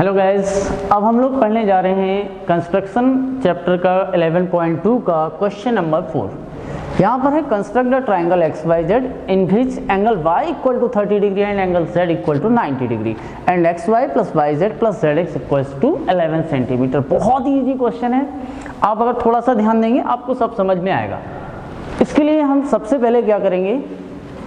Hello guys, अब हम लोग पढ़ने जा रहे हैं कंस्ट्रक्शन चैप्टर का 11.2 का क्वेश्चन नंबर 4। यहाँ पर है construct the triangle X Y Z in which angle y equal to 30 degree and angle z equal to 90 degree and X Y plus Y Z plus Z X equal to 11 centimetre. बहुत ही easy question है, आप अगर थोड़ा सा ध्यान देंगे आपको सब समझ में आएगा। इसके लिए हम सबसे पहले क्या करेंगे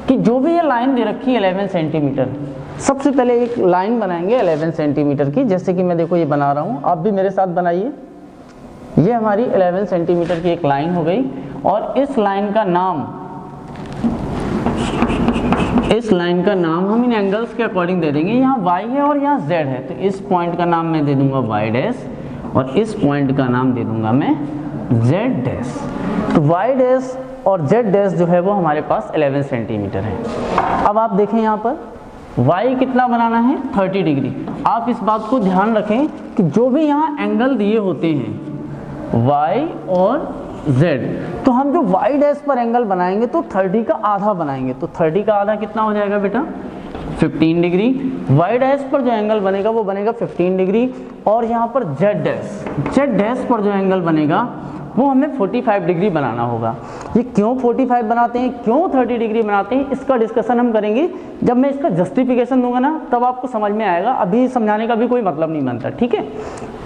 कि जो भी ये लाइन दे रखी है 11 सेंटीमीटर, सबसे पहले एक लाइन बनाएंगे 11 सेंटीमीटर की। जैसे कि मैं देखो ये बना रहा हूँ, आप भी मेरे साथ बनाइए। ये हमारी 11 सेंटीमीटर की एक लाइन हो गई और इस लाइन का नाम हम इन एंगल्स के अकॉर्डिंग दे देंगे। यहाँ y है और यहाँ z है, तो इस पॉइंट का नाम मैं दे दूंगा y डैश और इस पॉइंट का नाम दे दूंगा मैं z डैश। तो y डैश और z डैश जो है वो हमारे पास 11 सेंटीमीटर है। अब आप देखें यहाँ पर y कितना बनाना है 30 डिग्री। आप इस बात को ध्यान रखें कि जो भी यहाँ एंगल दिए होते हैं y और z, तो हम जो y डैश पर एंगल बनाएंगे तो 30 का आधा बनाएंगे। तो 30 का आधा कितना हो जाएगा बेटा 15 डिग्री। y डैश पर जो एंगल बनेगा वो बनेगा 15 डिग्री और यहाँ पर z डैश पर जो एंगल बनेगा वो हमें 45 डिग्री बनाना होगा। ये क्यों 45 बनाते हैं, क्यों 30 डिग्री बनाते हैं, इसका डिस्कशन हम करेंगे जब मैं इसका जस्टिफिकेशन दूंगा ना, तब आपको समझ में आएगा। अभी समझाने का भी कोई मतलब नहीं बनता, ठीक है।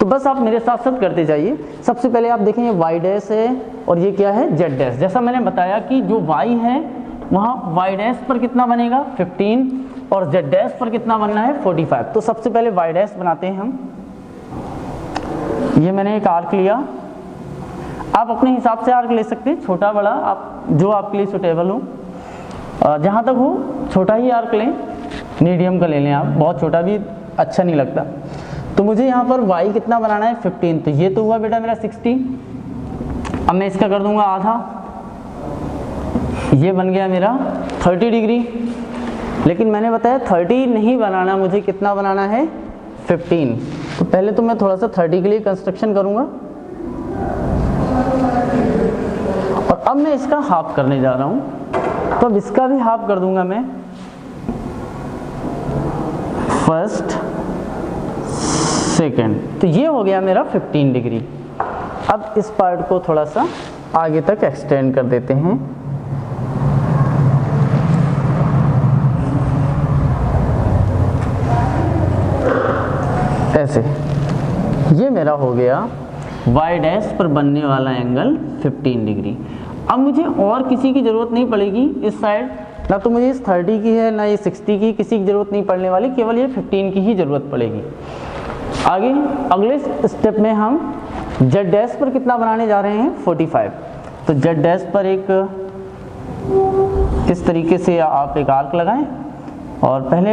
तो बस आप मेरे साथ साथ करते जाइए। सबसे पहले आप देखें ये y डैश है और ये क्या है z डैश। जैसा मैंने बताया कि जो y है वहाँ y डैश पर कितना बनेगा 15 और z डैश पर कितना बनना है 45। तो सबसे पहले y डैश बनाते हैं हम। ये मैंने एक आर्क लिया, आप अपने हिसाब से आर्क ले सकते हैं, छोटा बड़ा आप जो आपके लिए सुटेबल हो। जहाँ तक हो छोटा ही आर्क लें, मीडियम का ले लें आप, बहुत छोटा भी अच्छा नहीं लगता। तो मुझे यहाँ पर y कितना बनाना है 15, तो ये तो हुआ बेटा मेरा 60। अब मैं इसका कर दूंगा आधा, ये बन गया मेरा 30 डिग्री। लेकिन मैंने बताया 30 नहीं बनाना, मुझे कितना बनाना है 15। तो पहले तो मैं थोड़ा सा 30 के लिए कंस्ट्रक्शन करूँगा और अब मैं इसका हाफ करने जा रहा हूं। तो अब इसका भी हाफ कर दूंगा मैं, फर्स्ट सेकंड। तो ये हो गया मेरा 15 डिग्री। अब इस पार्ट को थोड़ा सा आगे तक एक्सटेंड कर देते हैं। ऐसे ये मेरा हो गया y डैश पर बनने वाला एंगल 15 डिग्री। अब मुझे और किसी की ज़रूरत नहीं पड़ेगी इस साइड, ना तो मुझे इस 30 की है ना ये 60 की, किसी की ज़रूरत नहीं पड़ने वाली, केवल ये 15 की ही ज़रूरत पड़ेगी। आगे अगले स्टेप में हम z डैश पर कितना बनाने जा रहे हैं 45। तो z डैश पर एक इस तरीके से आप एक आर्क लगाएं और पहले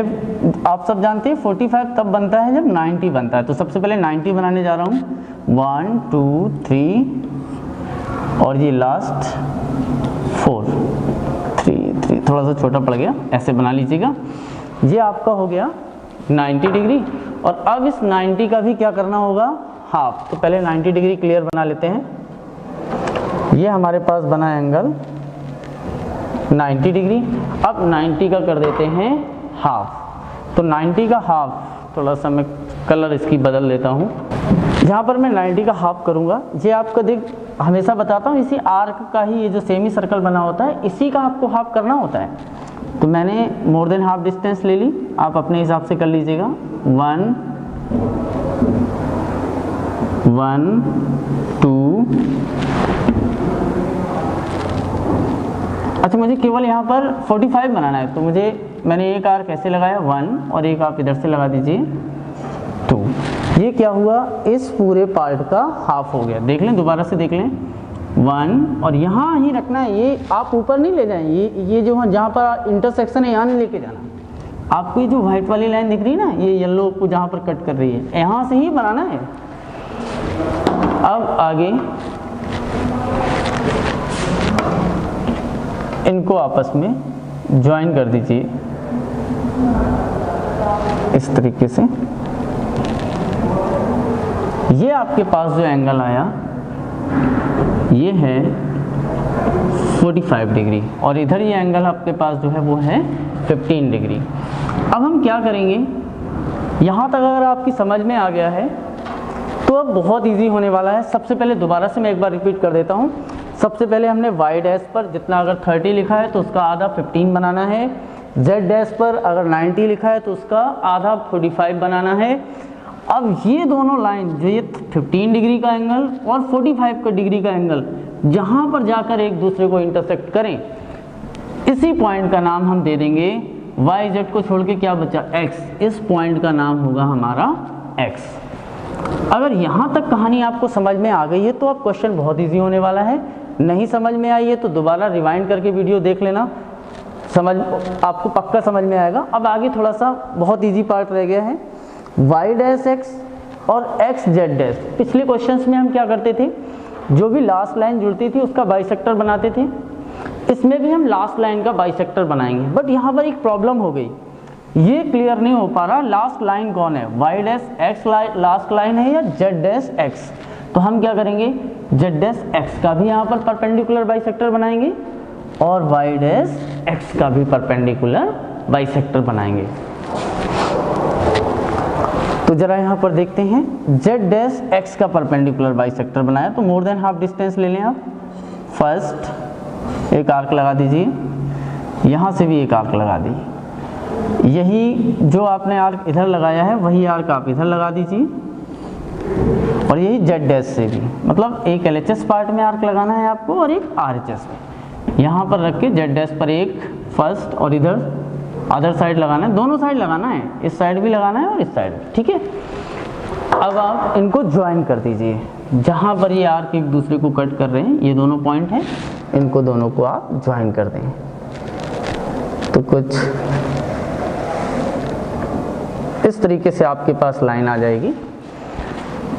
आप सब जानते हैं 45 तब बनता है जब 90 बनता है। तो सबसे पहले 90 बनाने जा रहा हूँ, 1 2 3 और ये लास्ट 4 3 3, थोड़ा सा छोटा पड़ गया, ऐसे बना लीजिएगा। ये आपका हो गया 90 डिग्री और अब इस 90 का भी क्या करना होगा हाफ। तो पहले 90 डिग्री क्लियर बना लेते हैं। ये हमारे पास बना एंगल 90 डिग्री। अब 90 का कर देते हैं हाफ। तो 90 का हाफ, थोड़ा सा मैं कलर इसकी बदल देता हूँ। जहाँ पर मैं 90 का हाफ करूँगा, ये आपका देख हमेशा बताता हूँ, इसी आर्क का ही ये जो सेमी सर्कल बना होता है इसी का आपको हाफ करना होता है। तो मैंने मोर देन हाफ डिस्टेंस ले ली, आप अपने हिसाब से कर लीजिएगा। 1 1 2। अच्छा, मुझे केवल यहाँ पर 45 बनाना है, तो मैंने एक आर्क ऐसे लगाया 1 और एक आप इधर से लगा दीजिए 2। ये क्या हुआ, इस पूरे पार्ट का हाफ हो गया। देख लें, दोबारा से देख लें, 1 और यहाँ ही रखना है, ये आप ऊपर नहीं ले जाएं। ये जो जहाँ पर इंटरसेक्शन है यहाँ नहीं लेके जाना। आपको ये जो व्हाइट वाली लाइन दिख रही है ना, ये येलो को जहाँ पर कट कर रही है, यहाँ से ही बनाना है। अब आगे इनको आपस में ज्वाइन कर दीजिए इस तरीके से। ये आपके पास जो एंगल आया ये है 45 डिग्री और इधर ये एंगल आपके पास जो है वो है 15 डिग्री। अब हम क्या करेंगे, यहाँ तक अगर आपकी समझ में आ गया है तो अब बहुत इजी होने वाला है। सबसे पहले दोबारा से मैं एक बार रिपीट कर देता हूँ। सबसे पहले हमने y डैश पर जितना अगर 30 लिखा है तो उसका आधा 15 बनाना है। z डैश पर अगर 90 लिखा है तो उसका आधा 45 बनाना है। अब ये दोनों लाइन जो ये 15 डिग्री का एंगल और 45 का डिग्री का एंगल जहाँ पर जाकर एक दूसरे को इंटरसेक्ट करें, इसी पॉइंट का नाम हम दे देंगे, y z को छोड़ के क्या बचा x, इस पॉइंट का नाम होगा हमारा x। अगर यहाँ तक कहानी आपको समझ में आ गई है तो अब क्वेश्चन बहुत इजी होने वाला है। नहीं समझ में आई है तो दोबारा रिवाइंड करके वीडियो देख लेना, समझ आपको पक्का समझ में आएगा। अब आगे थोड़ा सा बहुत इजी पार्ट रह गया है, y डैश x और x z डैश। पिछले क्वेश्चंस में हम क्या करते थे, जो भी लास्ट लाइन जुड़ती थी उसका बाइसेक्टर बनाते थे। इसमें भी हम लास्ट लाइन का बाइसेक्टर बनाएंगे, बट यहाँ पर एक प्रॉब्लम हो गई, ये क्लियर नहीं हो पा रहा लास्ट लाइन कौन है, y dash x last line है या z डैश x। तो हम क्या करेंगे, z डैश x का भी यहाँ पर परपेंडिकुलर बाइसेक्टर बनाएंगे और y डैश x का भी परपेंडिकुलर बाइसेक्टर बनाएंगे। तो जरा यहाँ पर देखते हैं, z डैश x का परपेंडिकुलर बाइसेक्टर बनाया तो मोर देन हाफ डिस्टेंस ले लें आप। फर्स्ट एक आर्क लगा दीजिए, यहाँ से भी एक आर्क लगा दीजिए, यही जो आपने आर्क इधर लगाया है वही आर्क आप इधर लगा दीजिए, और यही z डैश से भी, मतलब एक LHS पार्ट में आर्क लगाना है आपको और एक RHS में। यहाँ पर रख के z डैश पर एक फर्स्ट और इधर अदर साइड लगाना है, दोनों साइड लगाना है, इस साइड भी लगाना है और इस साइड भी, ठीक है। अब आप इनको ज्वाइन कर dीजिए, जहाँ पर ये आर्क एक दूसरे को कट कर रहे हैं, ये दोनों पॉइंट हैं, इनको दोनों को आप ज्वाइन कर दें तो कुछ इस तरीके से आपके पास लाइन आ जाएगी।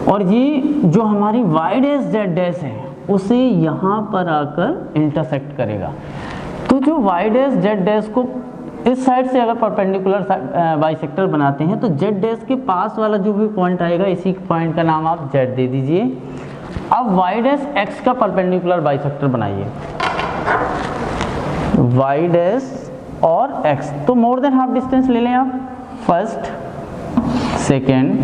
और ये जो हमारी y डैश z डैश है उसे यहाँ पर आकर इंटरसेक्ट करेगा। तो जो y डैश z डैश को इस साइड से अगर परपेंडिकुलर बाइसेक्टर बनाते हैं तो z डैश के पास वाला जो भी पॉइंट आएगा, इसी पॉइंट का नाम आप z दे दीजिए। अब y डैश x का परपेंडिकुलर बाइसेक्टर बनाइए, y डैश और x, तो मोर देन हाफ डिस्टेंस ले लें आप, फर्स्ट सेकेंड,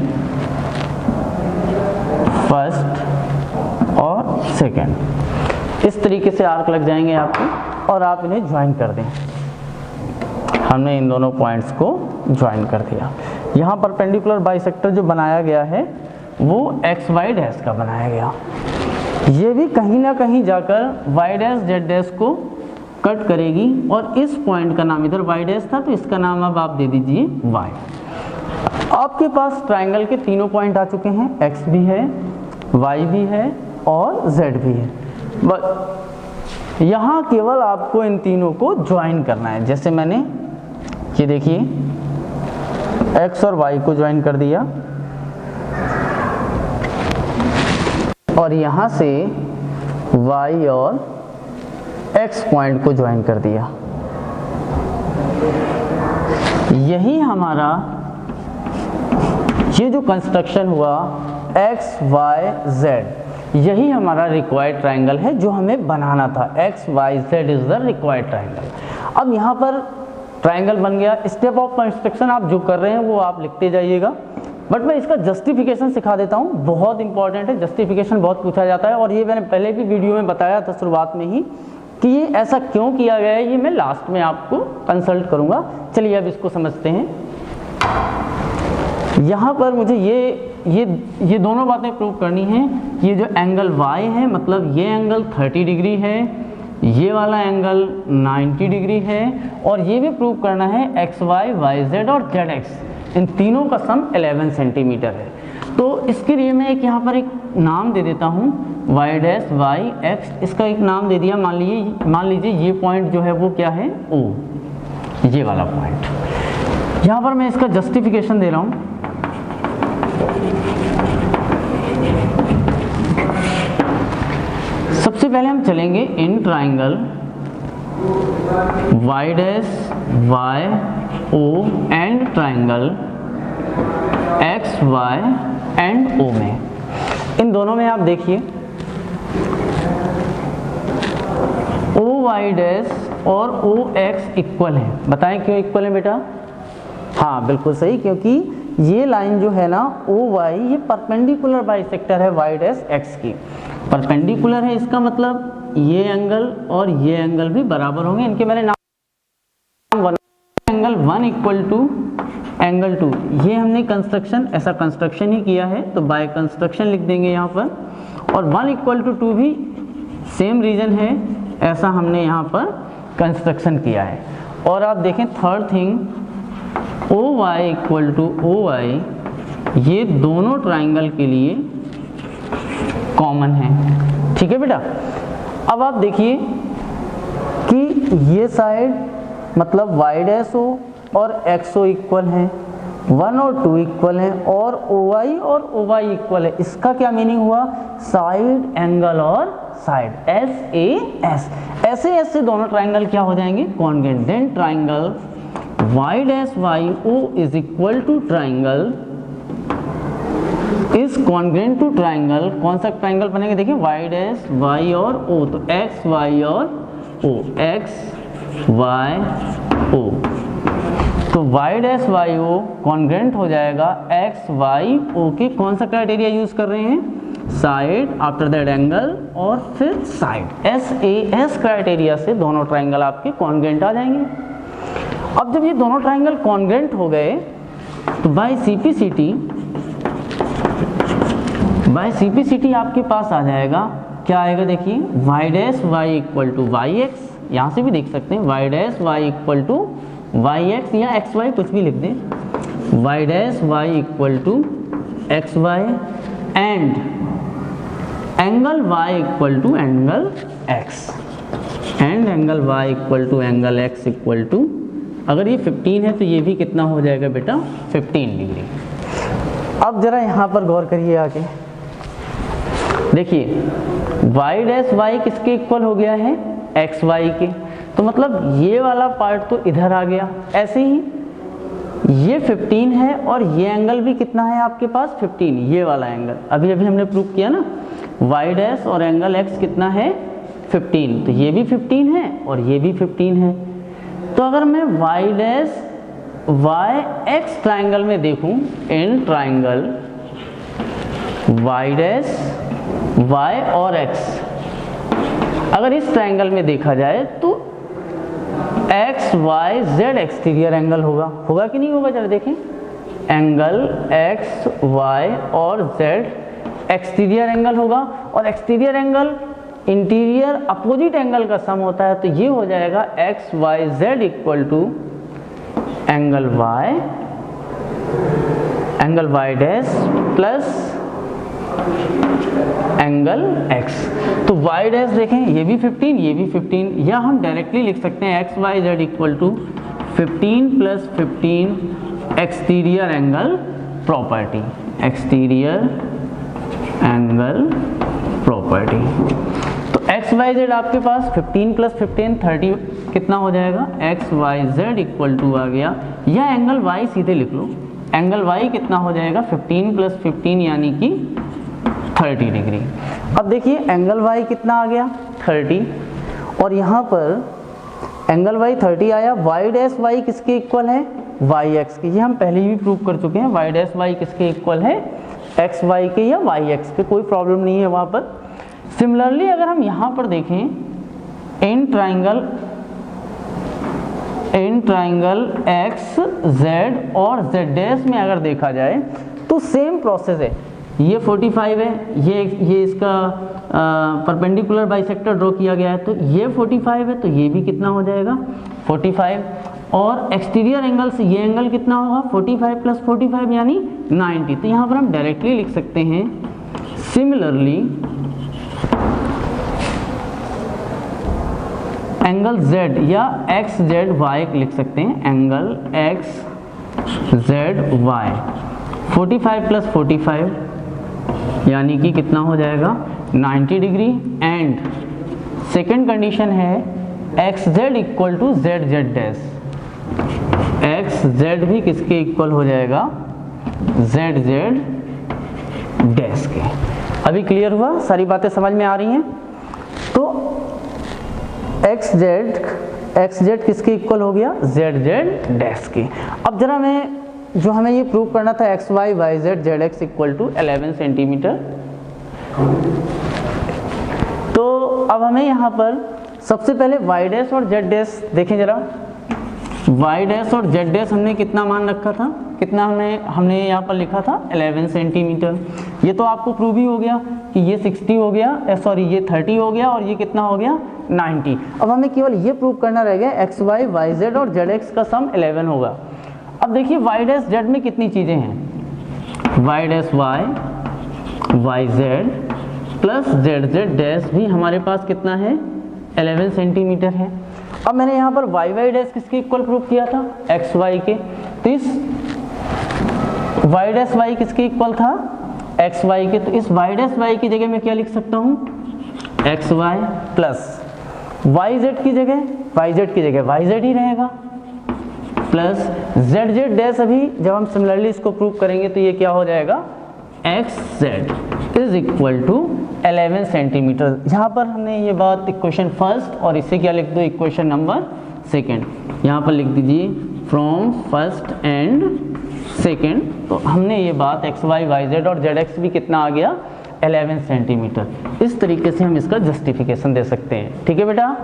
फर्स्ट और सेकेंड, इस तरीके से आर्क लग जाएंगे आपको और आप इन्हें ज्वाइन कर दें। हमने इन दोनों पॉइंट्स को ज्वाइन कर दिया। यहाँ परपेंडिकुलर बाइसेक्टर जो बनाया गया है वो एक्स वाई डैश का बनाया गया, ये भी कहीं ना कहीं जाकर वाई डैश जेड डैश को कट करेगी और इस पॉइंट का नाम, इधर वाई डैश था तो इसका नाम अब आप दे दीजिए वाई। आपके पास ट्राइंगल के तीनों पॉइंट आ चुके हैं, एक्स भी है, वाई भी है और जेड भी है। बस यहाँ केवल आपको इन तीनों को ज्वाइन करना है। जैसे मैंने ये देखिए एक्स और वाई को ज्वाइन कर दिया और यहाँ से y और x पॉइंट को ज्वाइन कर दिया। यही हमारा ये जो कंस्ट्रक्शन हुआ x, y, z, यही हमारा रिक्वायर्ड ट्रायंगल है जो हमें बनाना था। x, y, z is the required triangle. अब यहाँ पर ट्रायंगल बन गया। स्टेप ऑफ कंस्ट्रक्शन आप जो कर रहे हैं वो आप लिखते जाइएगा, बट मैं इसका जस्टिफिकेशन सिखा देता हूँ, बहुत इंपॉर्टेंट है। जस्टिफिकेशन बहुत पूछा जाता है और ये मैंने पहले भी वीडियो में बताया था शुरुआत में ही कि ये ऐसा क्यों किया गया है, ये मैं लास्ट में आपको कंसल्ट करूँगा। चलिए अब इसको समझते हैं। यहाँ पर मुझे ये दोनों बातें प्रूव करनी है। ये जो एंगल y है, मतलब ये एंगल 30 डिग्री है, ये वाला एंगल 90 डिग्री है, और ये भी प्रूव करना है एक्स वाई, वाई जेड और जेड एक्स, इन तीनों का सम 11 सेंटीमीटर है। तो इसके लिए मैं एक यहाँ पर एक नाम दे देता हूँ, वाई डैश वाई एक्स, इसका एक नाम दे दिया। मान लीजिए ये पॉइंट जो है वो क्या है, ओ, ये वाला पॉइंट। यहाँ पर मैं इसका जस्टिफिकेशन दे रहा हूँ। सबसे पहले हम चलेंगे इन triangle Y dash Y O and triangle X Y and O में। इन दोनों में आप देखिए ओ वाई डैश और ओ एक्स इक्वल है। बताएं क्यों इक्वल है बेटा? हाँ बिल्कुल सही, क्योंकि ये लाइन जो है ना ओ वाई, ये परपेंडिकुलर बाइसेक्टर है वाई डैश एक्स की। परपेंडिकुलर है इसका मतलब ये एंगल और ये एंगल भी बराबर होंगे। इनके मैंने नाम एंगल 1 इक्वल टू एंगल 2, ये हमने कंस्ट्रक्शन ऐसा कंस्ट्रक्शन ही किया है तो बाय कंस्ट्रक्शन लिख देंगे यहाँ पर। और 1 इक्वल टू 2 भी सेम रीजन है, ऐसा हमने यहाँ पर कंस्ट्रक्शन किया है। और आप देखें third thing O Y equal to O Y, ये दोनों ट्राइंगल के लिए कॉमन है। ठीक है बेटा। अब आप देखिए कि ये साइड मतलब वाई डैश ओ और एक्स ओ इक्वल हैं, 1 और 2 इक्वल हैं, और ओ वाई और ओ वाई इक्वल है। इसका क्या मीनिंग हुआ? साइड एंगल और साइड एस ए एस, ऐसे ऐसे दोनों ट्राइंगल क्या हो जाएंगे? Congruent. Then triangle Y dash Y O is equal to triangle is congruent to triangle. कौन सा ट्राइंगल बनेंगे? देखिए वाई डैश वाई और ओ, तो एक्स वाई और ओ, एक्स वाई ओ, तो Y dash Y O congruent हो जाएगा एक्स वाई ओ के। कौन सा क्राइटेरिया यूज कर रहे हैं? साइड, आफ्टर दैट एंगल और फिर side, S A S criteria से दोनों ट्राइंगल आपके कॉन्ग्रुएंट आ जाएंगे। अब जब ये दोनों ट्राइंगल कॉन्ग्रुएंट हो गए तो बाय सीपीसीटी आपके पास आ जाएगा, क्या आएगा? देखिए Y dash Y equal to Y X, यहाँ से भी देख सकते हैं Y dash Y equal to Y X या एक्स वाई कुछ भी लिख दें, Y dash Y equal to X Y and angle Y equal to angle X, and angle Y equal to angle X equal to, अगर ये 15 है तो ये भी कितना हो जाएगा बेटा? 15 डिग्री। अब जरा यहाँ पर गौर करिए आगे, देखिए वाई डैश वाई किसके इक्वल हो गया है? एक्स वाई के, तो मतलब ये वाला पार्ट तो इधर आ गया। ऐसे ही ये 15 है और ये एंगल भी कितना है आपके पास? 15, ये वाला एंगल अभी अभी हमने प्रूव किया ना, वाई डैश और एंगल एक्स कितना है? 15, तो ये भी 15 है और ये भी 15 है। तो अगर मैं Y dash Y X triangle में देखूं, in triangle Y dash Y और एक्स, अगर इस ट्राइंगल में देखा जाए तो X Y Z exterior angle होगा कि नहीं होगा? जरा देखें, एंगल एक्स वाई और जेड एक्सटीरियर एंगल होगा, और exterior angle interior opposite angle का सम होता है, तो ये हो जाएगा X Y Z equal to angle Y dash plus angle X. तो वाई डैश देखें ये भी 15 ये भी 15, या हम डायरेक्टली लिख सकते हैं X Y Z equal to 15 plus 15 exterior angle property, exterior angle property. तो एक्स वाई जेड आपके पास 15 प्लस 15 30 कितना हो जाएगा? X Y Z equal to आ गया, या एंगल वाई सीधे लिख लो, एंगल वाई कितना हो जाएगा? 15 प्लस 15 यानी कि 30 डिग्री। अब देखिए एंगल वाई कितना आ गया? 30, और यहाँ पर एंगल वाई 30 आया। वाई डैश वाई किसके इक्वल है? वाई एक्स के, ये हम पहले ही प्रूव कर चुके हैं। वाई डैश वाई किसके इक्वल है? एक्स वाई के या वाई एक्स के, कोई प्रॉब्लम नहीं है वहाँ पर। सिमिलरली अगर हम यहाँ पर देखें इन ट्राइंगल एक्स जेड और जेड डैश में अगर देखा जाए तो सेम प्रोसेस है। ये 45 है, ये इसका परपेंडिकुलर बाइसेक्टर ड्रॉ किया गया है, तो ये 45 है, तो ये भी कितना हो जाएगा? 45, और एक्सटीरियर एंगल से ये एंगल कितना होगा? 45 प्लस 45 यानी 90। तो यहाँ पर हम डायरेक्टली लिख सकते हैं सिमिलरली एंगल Z या एक्स जेड वाई लिख सकते हैं, angle X Z Y 45 plus 45 यानी कि कितना हो जाएगा? 90 डिग्री। एंड सेकेंड कंडीशन है X Z equal to Z Z dash, X Z भी किसके इक्वल हो जाएगा? जेड जेड डैश के। अभी क्लियर हुआ? सारी बातें समझ में आ रही हैं? तो एक्स जेड किसके इक्वल हो गया? जेड जेड डैश के। अब जरा मैं जो हमें ये प्रूव करना था X Y Y Z Z X equal to 11 centimetre. तो अब हमें यहाँ पर सबसे पहले वाई डैश और जेड डैश देखें जरा। वाई डैश और जेड डैश हमने कितना मान रखा था, कितना हमने यहाँ पर लिखा था 11 सेंटीमीटर। ये तो आपको प्रूव ही हो गया कि ये 60 हो गया, सॉरी ये 30 हो गया और ये कितना हो गया 90। अब हमें केवल ये प्रूव करना रह गया एक्स वाई वाई जेड और जेड एक्स का सम 11 होगा। अब देखिए वाई डैश जेड में कितनी चीज़ें हैं, Y dash Y Y Z plus Z Z dash भी हमारे पास कितना है 11 सेंटीमीटर है। अब मैंने यहाँ पर वाई वाई डैश किसके इक्वल प्रूव किया था, एक्स वाई के। तो इस वाई डैश वाई किसके इक्वल था, एक्स वाई के। तो इस वाई डैश वाई की जगह मैं क्या लिख सकता हूँ, X Y plus Y Z की जगह वाई जेड की जगह वाई जेड ही रहेगा प्लस जेड जेड डैश। अभी जब हम सिमिलरली इसको प्रूव करेंगे तो ये क्या हो जाएगा, X Z is equal to 11 centimetre. यहाँ पर हमने ये बात इक्वेशन फर्स्ट और इसे क्या लिख दो, इक्वेशन नंबर सेकेंड। यहाँ पर लिख दीजिए फ्रॉम फर्स्ट एंड सेकेंड। तो हमने ये बात एक्स वाई वाई जेड और जेड एक्स भी कितना आ गया 11 सेंटीमीटर। इस तरीके से हम इसका जस्टिफिकेशन दे सकते हैं। ठीक है बेटा,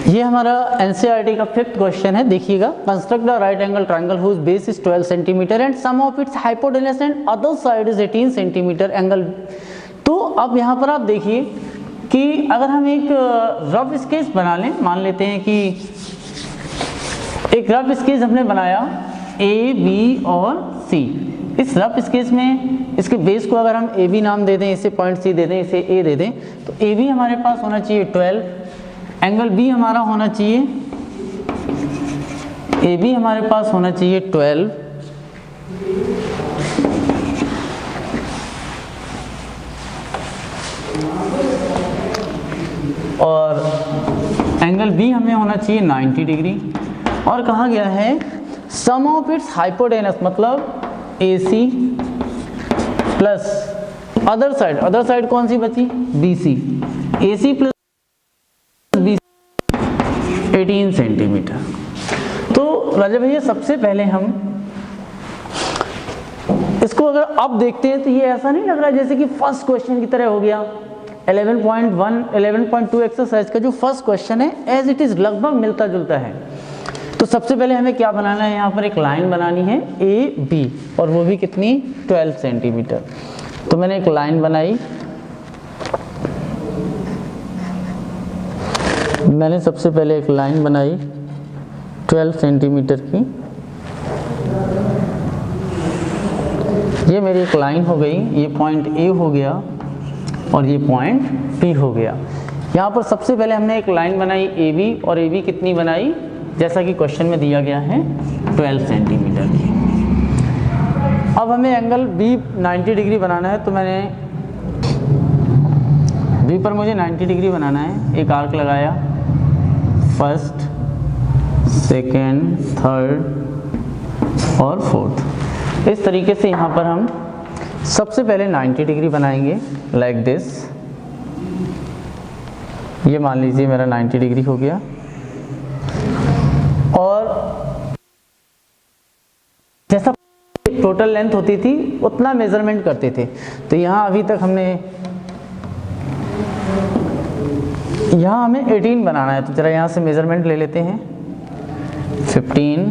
ये हमारा एनसीईआरटी का 5th क्वेश्चन है। देखिएगा, construct the right angle triangle whose base is 12 centimetre and sum of its hypotenuse and other side is 18 centimetre angle. तो अब यहाँ पर आप देखिए कि अगर हम एक रफ स्केच बना लें, मान लेते हैं कि एक रफ स्केच हमने बनाया ए बी और सी। इस रफ स्केच में इसके बेस को अगर हम ए बी नाम दे दें, इसे पॉइंट सी दे दें, इसे ए दे दें, तो ए बी हमारे पास होना चाहिए 12, एंगल बी हमारा होना चाहिए, ए बी हमारे पास होना चाहिए 12 और एंगल बी हमें होना चाहिए 90 डिग्री। और कहा गया है सम ऑफ इट्स हाइपोटेनस, मतलब ए सी प्लस अदर साइड कौन सी बची, बी सी। ए सी प्लस बी 18 सेंटीमीटर। तो राजा भैया सबसे पहले हम इसको अगर अब देखते हैं तो ये ऐसा नहीं लग रहा जैसे कि फर्स्ट क्वेश्चन की तरह हो गया। 11.1 11.2 एक्सरसाइज का जो फर्स्ट क्वेश्चन है एज इट इज लगभग मिलता जुलता है। तो सबसे पहले हमें क्या बनाना है, यहाँ पर एक लाइन बनानी है ए बी और वो भी कितनी 12 सेंटीमीटर। तो मैंने एक लाइन बनाई, मैंने सबसे पहले एक लाइन बनाई 12 सेंटीमीटर की। ये मेरी एक लाइन हो गई, ये पॉइंट ए हो गया और ये पॉइंट बी हो गया। यहाँ पर सबसे पहले हमने एक लाइन बनाई ए बी और ए बी कितनी बनाई, जैसा कि क्वेश्चन में दिया गया है 12 सेंटीमीटर की। अब हमें एंगल बी 90 डिग्री बनाना है। तो मैंने बी पर मुझे 90 डिग्री बनाना है, एक आर्क लगाया, फर्स्ट सेकेंड थर्ड और फोर्थ। इस तरीके से यहाँ पर हम सबसे पहले 90 डिग्री बनाएंगे लाइक दिस। ये मान लीजिए मेरा 90 डिग्री हो गया। और जैसा टोटल लेंथ होती थी उतना मेजरमेंट करते थे। तो यहाँ अभी तक यहाँ हमें 18 बनाना है। तो जरा यहाँ से मेजरमेंट ले लेते हैं, 15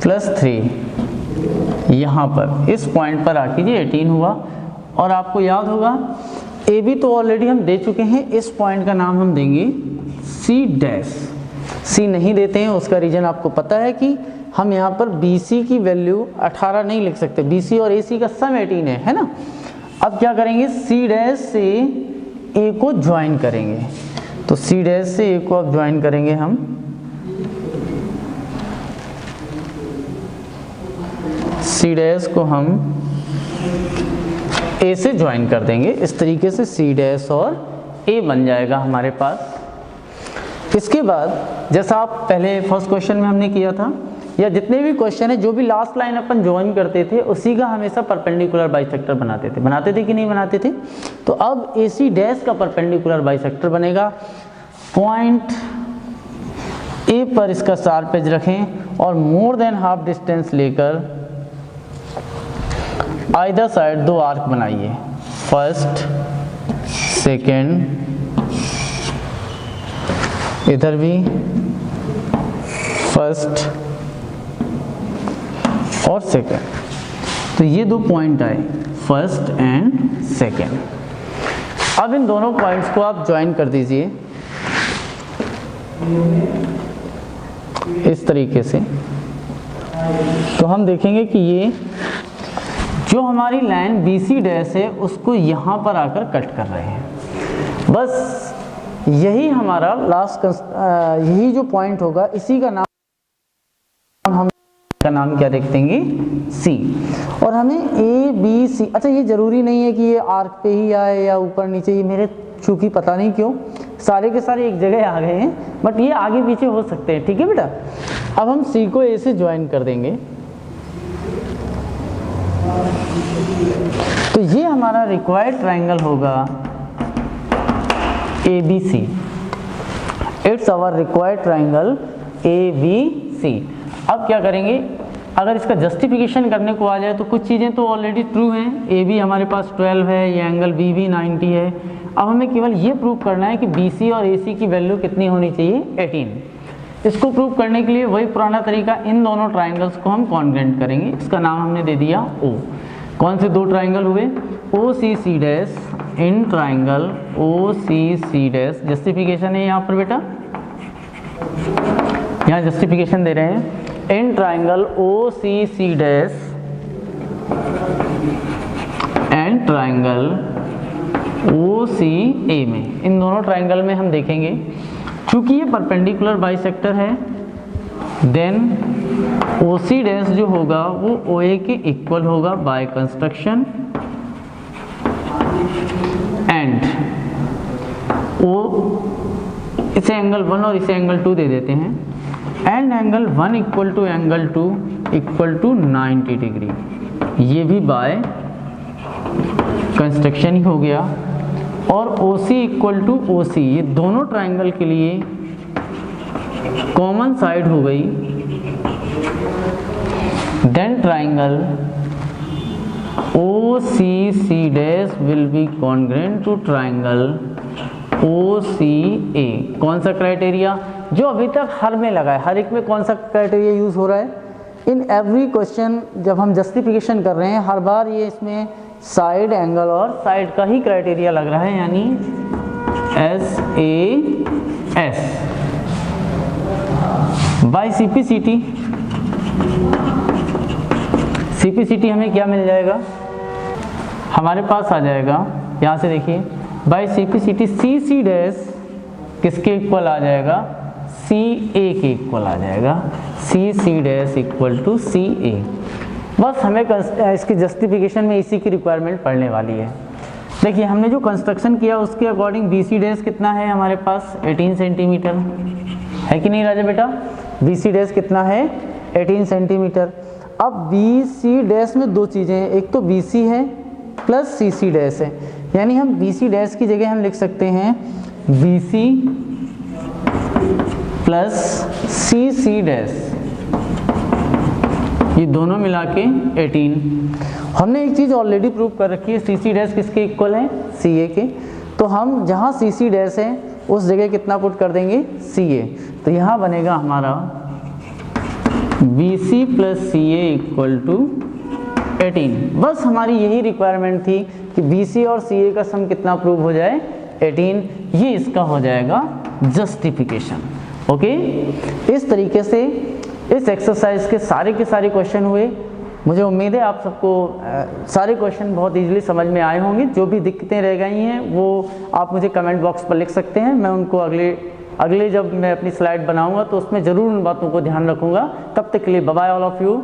प्लस 3 यहाँ पर इस पॉइंट पर आके ये 18 हुआ। और आपको याद होगा ए बी तो ऑलरेडी हम दे चुके हैं, इस पॉइंट का नाम हम देंगे सी डैश। सी नहीं देते हैं उसका रीज़न आपको पता है कि हम यहाँ पर बी सी की वैल्यू 18 नहीं लिख सकते, बी सी और ए सी का सम 18 है ना। अब क्या करेंगे, सी डैश से ए को ज्वाइन करेंगे। तो सी डैश से ए को अब ज्वाइन करेंगे हम, सी डैश को हम ए से ज्वाइन कर देंगे। इस तरीके से सी डैश और ए बन जाएगा हमारे पास। इसके बाद जैसा आप पहले फर्स्ट क्वेश्चन में हमने किया था, या जितने भी क्वेश्चन है जो भी लास्ट लाइन अपन ज्वाइन करते थे उसी का हमेशा परपेंडिकुलर बाइसेक्टर बनाते थे कि नहीं बनाते थे। तो अब AC डैश का परपेंडिकुलर बाइसेक्टर बनेगा पॉइंट ए पर इसका शार्प एज रखें और मोर देन हाफ डिस्टेंस लेकर आइदर साइड दो आर्क बनाइए, फर्स्ट सेकेंड, इधर भी फर्स्ट और सेकेंड। तो ये दो पॉइंट आए, फर्स्ट एंड सेकेंड। अब इन दोनों पॉइंट्स को आप ज्वाइन कर दीजिए इस तरीके से। तो हम देखेंगे कि ये जो हमारी लाइन BC डैश है उसको यहाँ पर आकर कट कर रहे हैं। बस यही हमारा लास्ट यही जो पॉइंट होगा, इसी का नाम हम क्या देख देंगे, C। और हमें ABC, अच्छा ये जरूरी नहीं है कि ये आर्क पे ही आए या ऊपर नीचे, ये मेरे चूंकि पता नहीं क्यों सारे के सारे एक जगह आ गए हैं, बट ये आगे पीछे हो सकते हैं, ठीक है बेटा। अब हम C को A से ज्वाइन कर देंगे। तो ये हमारा रिक्वायर्ड ट्रायंगल होगा ABC। It's our required triangle ABC। अब क्या करेंगे, अगर इसका जस्टिफिकेशन करने को आ जाए तो कुछ चीज़ें तो ऑलरेडी ट्रू हैं। AB हमारे पास 12 है, ये एंगल B भी 90 है। अब हमें केवल ये प्रूव करना है कि BC और AC की वैल्यू कितनी होनी चाहिए, 18। इसको प्रूव करने के लिए वही पुराना तरीका, इन दोनों ट्राइंगल्स को हम कॉन्ग्रेंट करेंगे। इसका नाम हमने दे दिया O। कौन से दो ट्राइंगल हुए, OCC dash in triangle OCC dash. Justification है यहाँ पर बेटा, यहाँ जस्टिफिकेशन दे रहे हैं, in triangle OCC dash and triangle OCA में। इन दोनों ट्राइंगल में हम देखेंगे क्योंकि ये परपेंडिकुलर बाइसेक्टर है, देन OC डैश जो होगा वो OA के इक्वल होगा बाय कंस्ट्रक्शन, एंड O इसे एंगल 1 और इसे एंगल 2 दे देते हैं, and angle 1 equal to angle 2 equal to 90 degree. ये भी बाय कंस्ट्रक्शन ही हो गया। और OC इक्वल टू OC, ये दोनों ट्राइंगल के लिए कॉमन साइड हो गई। Then triangle OCC dash will be congruent to triangle OCA। कौन सा क्राइटेरिया जो अभी तक हर में लगा है, हर एक में कौन सा क्राइटेरिया यूज हो रहा है, इन एवरी क्वेश्चन जब हम जस्टिफिकेशन कर रहे हैं हर बार ये इसमें साइड, एंगल और साइड का ही क्राइटेरिया लग रहा है, यानी SAS बाय CPCT। CPCT हमें क्या मिल जाएगा, हमारे पास आ जाएगा, यहाँ से देखिए बाय CPCT CC डैश किसके इक्वल आ जाएगा, CA के इक्वल आ जाएगा, CC dash equal to CA। बस हमें इसकी जस्टिफिकेशन में इसी की रिक्वायरमेंट पड़ने वाली है। देखिए हमने जो कंस्ट्रक्शन किया उसके अकॉर्डिंग BC डैश कितना है हमारे पास, 18 सेंटीमीटर है कि नहीं राजा बेटा। BC डैश कितना है, 18 सेंटीमीटर। अब BC डैश में दो चीज़ें हैं, एक तो BC है प्लस CC डैश है, यानी हम BC डैश की जगह हम लिख सकते हैं BC प्लस CC डैश, ये दोनों मिला के 18। हमने एक चीज़ ऑलरेडी प्रूव कर रखी है, CC डैश किसके इक्वल है, CA के। तो हम जहाँ CC डैश है उस जगह कितना पुट कर देंगे, CA। तो यहाँ बनेगा हमारा BC plus CA equal to 18। बस हमारी यही रिक्वायरमेंट थी कि BC और CA का सम कितना प्रूव हो जाए, 18। ये इसका हो जाएगा जस्टिफिकेशन। ओके, इस तरीके से इस एक्सरसाइज के सारे क्वेश्चन हुए। मुझे उम्मीद है आप सबको सारे क्वेश्चन बहुत इजीली समझ में आए होंगे। जो भी दिक्कतें रह गई हैं वो आप मुझे कमेंट बॉक्स पर लिख सकते हैं, मैं उनको अगले जब मैं अपनी स्लाइड बनाऊंगा तो उसमें ज़रूर उन बातों को ध्यान रखूंगा। तब तक के लिए bye bye all of you.